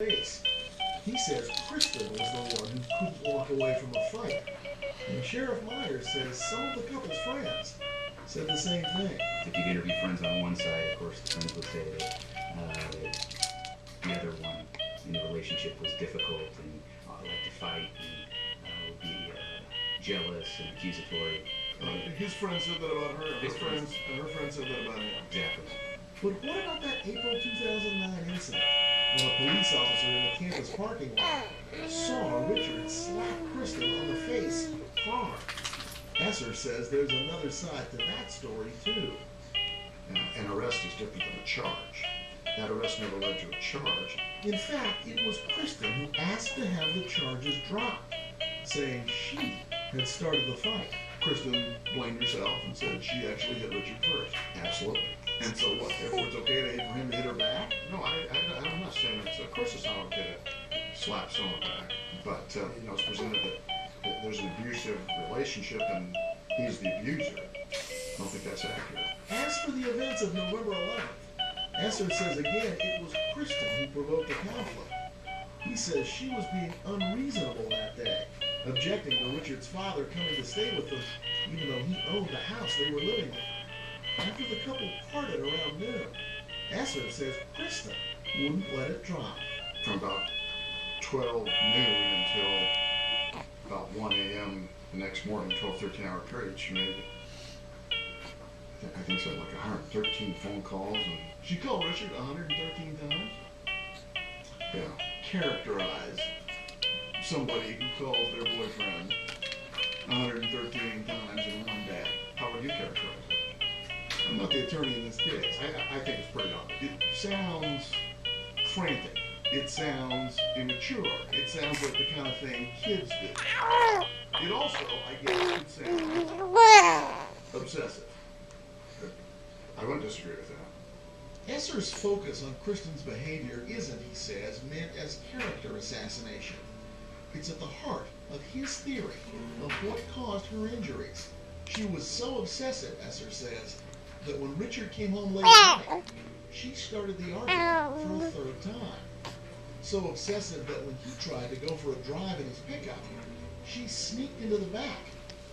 face. He says Kristen was the one who couldn't walk away from a fight. And Sheriff Myers says some of the couple's friends said the same thing. If you interview friends on one side, of course, the friends would say that the other one in the relationship was difficult and liked to fight and would be jealous and accusatory. His friends said that about her. Her friends said that about him. Exactly. But what about that April 2009 incident when a police officer in the campus parking lot saw Richard slap Kristen on the face hard? Esser says there's another side to that story, too. An arrest is different than a charge. That arrest never led to a charge. In fact, it was Kristen who asked to have the charges dropped, saying she had started the fight. Kristen blamed herself and said she actually hit Richard first. Absolutely. And so what? Therefore it's okay for him to hit her back? No, I'm not saying it's, of course it's not okay to slap someone back. But, it's presented that there's an abusive relationship and he's the abuser. I don't think that's accurate. As for the events of November 11th, Esser says again it was Kristen who provoked the conflict. He says she was being unreasonable that day, objecting to Richard's father coming to stay with them, even though he owned the house they were living in. After the couple parted around noon, Esser says Kristen wouldn't let it drop. From about 12 noon until about 1 a.m. the next morning, 12, 13-hour period, she made, I think she had like 113 phone calls. And she called Richard 113 times? Yeah. Characterize somebody who calls their boyfriend 113 times in one day. How would you characterize it? I'm not the attorney in this case. I think it's pretty obvious. It sounds frantic. It sounds immature. It sounds like the kind of thing kids do. It also, I guess, could sound obsessive. I wouldn't disagree with that. Esser's focus on Kristen's behavior isn't, he says, meant as character assassination. It's at the heart of his theory of what caused her injuries. She was so obsessive, Esser says, that when Richard came home late at night, she started the argument for the third time. So obsessive that when he tried to go for a drive in his pickup, she sneaked into the back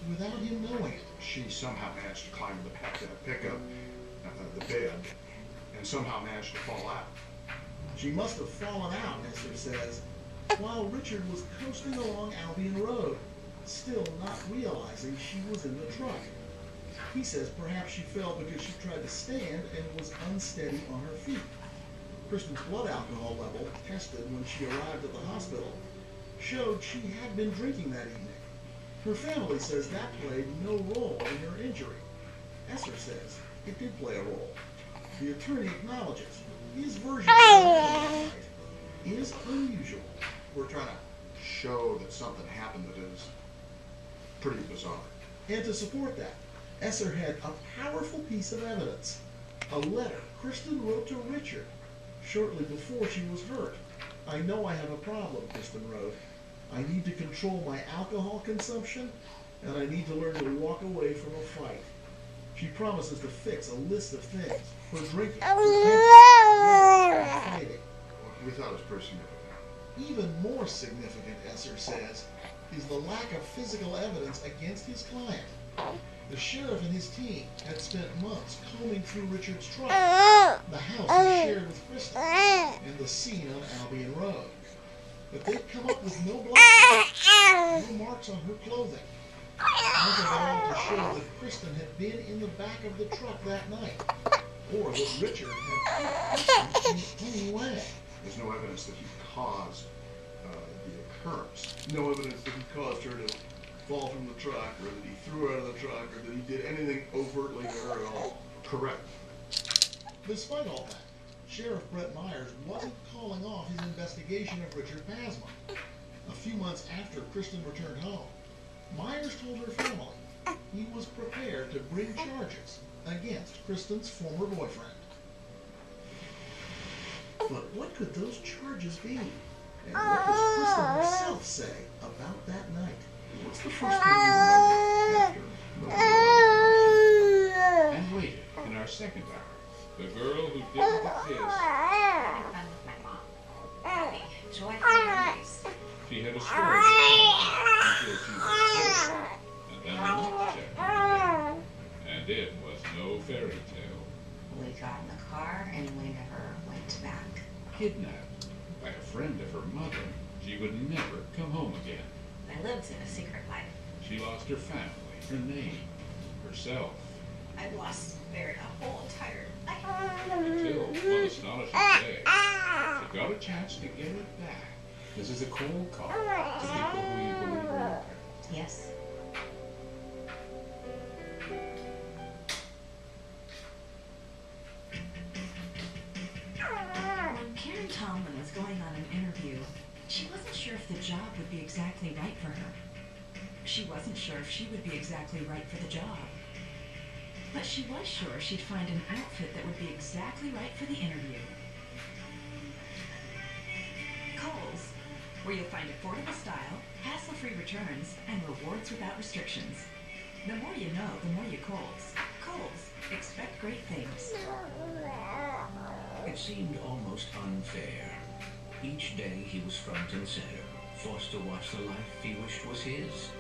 without him knowing it. She somehow managed to climb to the back of the pickup, the bed, and somehow managed to fall out. She must have fallen out, Esser says, while Richard was coasting along Albion Road, still not realizing she was in the truck. He says perhaps she fell because she tried to stand and was unsteady on her feet. Kristen's blood alcohol level, tested when she arrived at the hospital, showed she had been drinking that evening. Her family says that played no role in her injury. Esser says it did play a role. The attorney acknowledges his version of the night is unusual. We're trying to show that something happened that is pretty bizarre. And to support that, Esser had a powerful piece of evidence. A letter Kristen wrote to Richard shortly before she was hurt. I know I have a problem, Kristen wrote. I need to control my alcohol consumption, and I need to learn to walk away from a fight. She promises to fix a list of things for drinking, and fighting. We thought it was pretty significant. Even more significant, Esser says, is the lack of physical evidence against his client. The sheriff and his team had spent months combing through Richard's truck, the house he shared with Kristen, and the scene on Albion Road. But they'd come up with no blood, no marks on her clothing. Nothing at all to show that Kristen had been in the back of the truck that night, or that Richard had hurt Kristen in any way. There's no evidence that he caused the occurrence. No evidence that he caused her to fall from the truck, or that he threw her out of the truck, or that he did anything overtly to her at all. Correct. Despite all that, Sheriff Brett Myers wasn't calling off his investigation of Richard Pasma. A few months after Kristen returned home, Myers told her family he was prepared to bring charges against Kristen's former boyfriend. But what could those charges be? And what does Kristen herself say about that night? What's the first thing you remember after? And later, in our second hour, the girl who didn't exist. I'm with my mom. joyful noise. She had a story to tell until she was 4, and then the next chapter began. And it was no fairy tale. We got in the car and we never went back. Kidnapped by a friend of her mother, she would never come home again. I lived in a secret life. She lost her family, her name, herself, I've lost Barrett a whole entire life. until one astonishing day, she got a chance to get it back. This is a cold call to people who you believe are out there. Yes. When Karen Tomlin was going on an interview, she wasn't sure if the job would be exactly right for her. She wasn't sure if she would be exactly right for the job. But she was sure she'd find an outfit that would be exactly right for the interview. Kohl's, where you'll find affordable style, hassle-free returns, and rewards without restrictions. The more you know, the more you Kohl's. Kohl's, expect great things. It seemed almost unfair. Each day he was front and center, forced to watch the life he wished was his.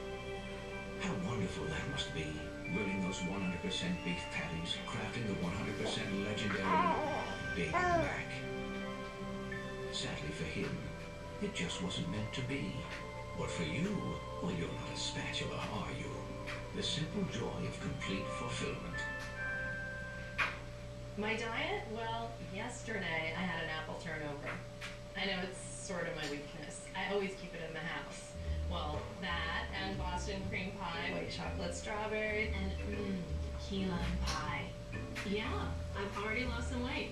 How wonderful that must be, grilling those 100% beef patties, crafting the 100% legendary Big Mac. Sadly for him, it just wasn't meant to be. But for you, well, you're not a spatula, are you? The simple joy of complete fulfillment. My diet? Well, yesterday I had an apple turnover. I know it's sort of my weakness. I always keep it in the house. Well, that and Boston cream pie, white chocolate strawberry, and key lime pie. Yeah, I've already lost some weight.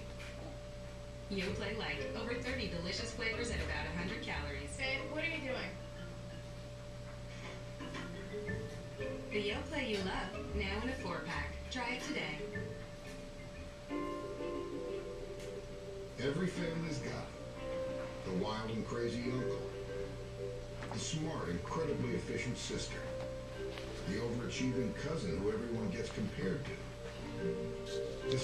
Yoplait Light, over 30 delicious flavors and about 100 calories. Babe, what are you doing? The Yoplait you love, now in a 4-pack. Try it today. Every family's got it. The wild and crazy uncle. The smart, incredibly efficient sister. The overachieving cousin who everyone gets compared to. The